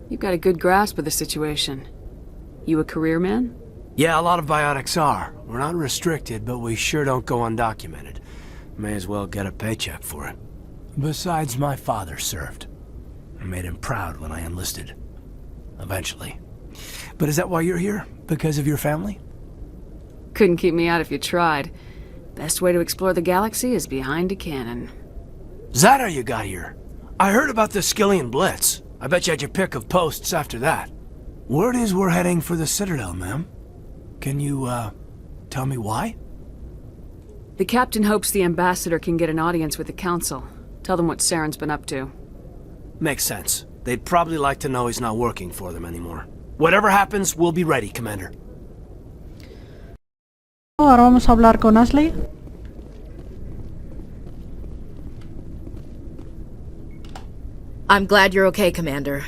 Speaker 9: You've got a good grasp of the situation. You a career man?
Speaker 17: Yeah, a lot of biotics are. We're not restricted, but we sure don't go undocumented. May as well get a paycheck for it. Besides, my father served. I made him proud when I enlisted. Eventually. But is that why you're here? Because of your family?
Speaker 9: Couldn't keep me out if you tried. Best way to explore the galaxy is behind a cannon.
Speaker 17: Is that how you got here? I heard about the Skillian Blitz. I bet you had your pick of posts after that. Word is we're heading for the Citadel, ma'am. Can you, tell me why?
Speaker 9: The captain hopes the ambassador can get an audience with the council. Tell them what Saren's been up to.
Speaker 17: Makes sense. They'd probably like to know he's not working for them anymore. Whatever happens, we'll be ready, Commander.
Speaker 1: Ahora vamos a hablar con Ashley.
Speaker 14: I'm glad you're okay, Commander.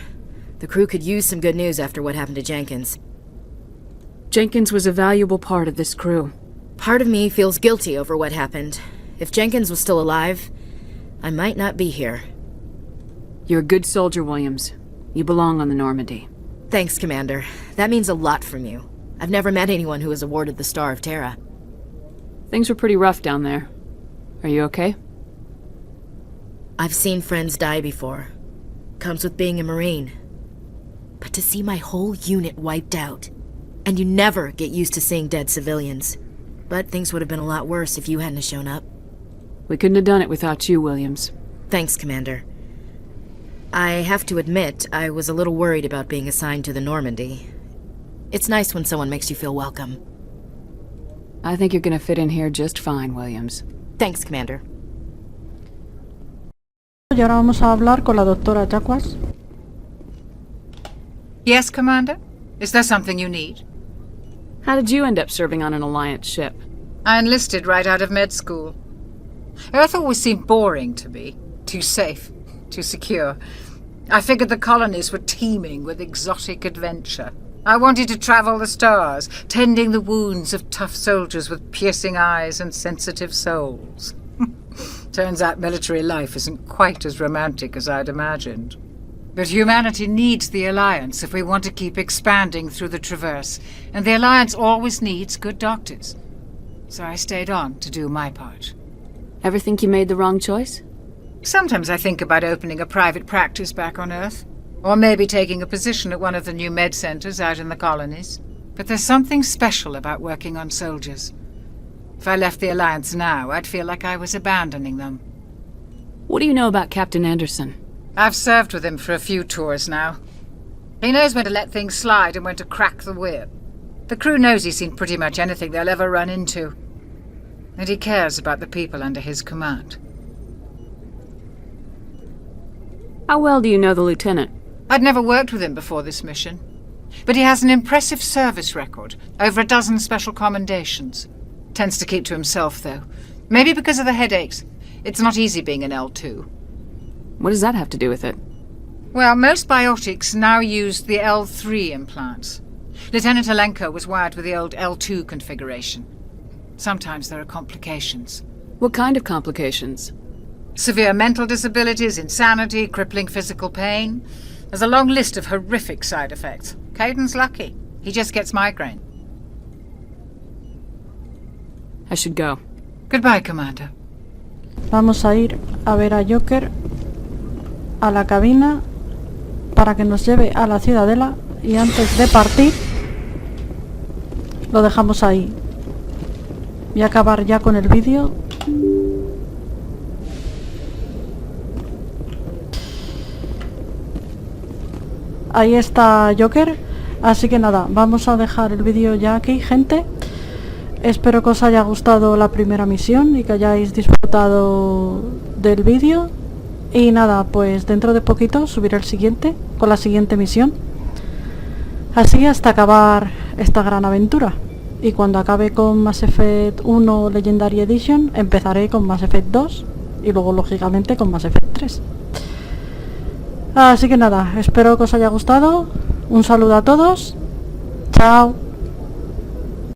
Speaker 14: The crew could use some good news after what happened to Jenkins.
Speaker 9: Jenkins was a valuable part of this crew.
Speaker 14: Part of me feels guilty over what happened. If Jenkins was still alive, I might not be here.
Speaker 9: You're a good soldier, Williams. You belong on the Normandy.
Speaker 14: Thanks, Commander. That means a lot from you. I've never met anyone who was awarded the Star of Terra.
Speaker 9: Things were pretty rough down there. Are you okay?
Speaker 14: I've seen friends die before. Comes with being a Marine. But to see my whole unit wiped out. And you never get used to seeing dead civilians. But things would have been a lot worse if you hadn't shown up.
Speaker 9: We couldn't have done it without you, Williams.
Speaker 14: Thanks, Commander. I have to admit, I was a little worried about being assigned to the Normandy. It's nice when someone makes you feel welcome.
Speaker 9: I think you're gonna fit in here just fine, Williams.
Speaker 14: Thanks, Commander.
Speaker 1: Y ahora vamos a hablar con la doctora Jaquas.
Speaker 11: Yes, Commander? Is there something you need?
Speaker 9: How did you end up serving on an Alliance ship?
Speaker 11: I enlisted right out of med school. Earth always seemed boring to me. Too safe, too secure. I figured the colonies were teeming with exotic adventure. I wanted to travel the stars, tending the wounds of tough soldiers with piercing eyes and sensitive souls. Turns out military life isn't quite as romantic as I'd imagined. But humanity needs the Alliance if we want to keep expanding through the Traverse, and the Alliance always needs good doctors. So I stayed on to do my part.
Speaker 9: Ever think you made the wrong choice?
Speaker 11: Sometimes I think about opening a private practice back on Earth, or maybe taking a position at one of the new med centers out in the colonies. But there's something special about working on soldiers. If I left the Alliance now, I'd feel like I was abandoning them.
Speaker 9: What do you know about Captain Anderson?
Speaker 11: I've served with him for a few tours now. He knows when to let things slide and when to crack the whip. The crew knows he's seen pretty much anything they'll ever run into. And he cares about the people under his command.
Speaker 9: How well do you know the Lieutenant?
Speaker 11: I'd never worked with him before this mission. But he has an impressive service record, over a dozen special commendations. Tends to keep to himself, though. Maybe because of the headaches. It's not easy being an L2.
Speaker 9: What does that have to do with it?
Speaker 11: Well, most biotics now use the L3 implants. Lieutenant Alenko was wired with the old L2 configuration. Sometimes there are complications.
Speaker 9: What kind of complications?
Speaker 11: Severe mental disabilities, insanity, crippling physical pain. There's a long list of horrific side effects. Caden's lucky. He just gets migraine.
Speaker 9: I should go.
Speaker 11: Goodbye, Commander.
Speaker 1: Vamos a ir a ver a Joker a la cabina para que nos lleve a la ciudadela y antes de partir lo dejamos ahí. Voy a acabar ya con el vídeo. Ahí está Joker. Así que nada, vamos a dejar el vídeo ya aquí, gente. Espero que os haya gustado la primera misión y que hayáis disfrutado del vídeo. Y nada, pues dentro de poquito subiré el siguiente, con la siguiente misión. Así hasta acabar esta gran aventura. Y cuando acabe con Mass Effect 1 Legendary Edition, empezaré con Mass Effect 2 y luego lógicamente con Mass Effect 3. Así que nada, espero que os haya gustado. Un saludo a todos. Chao.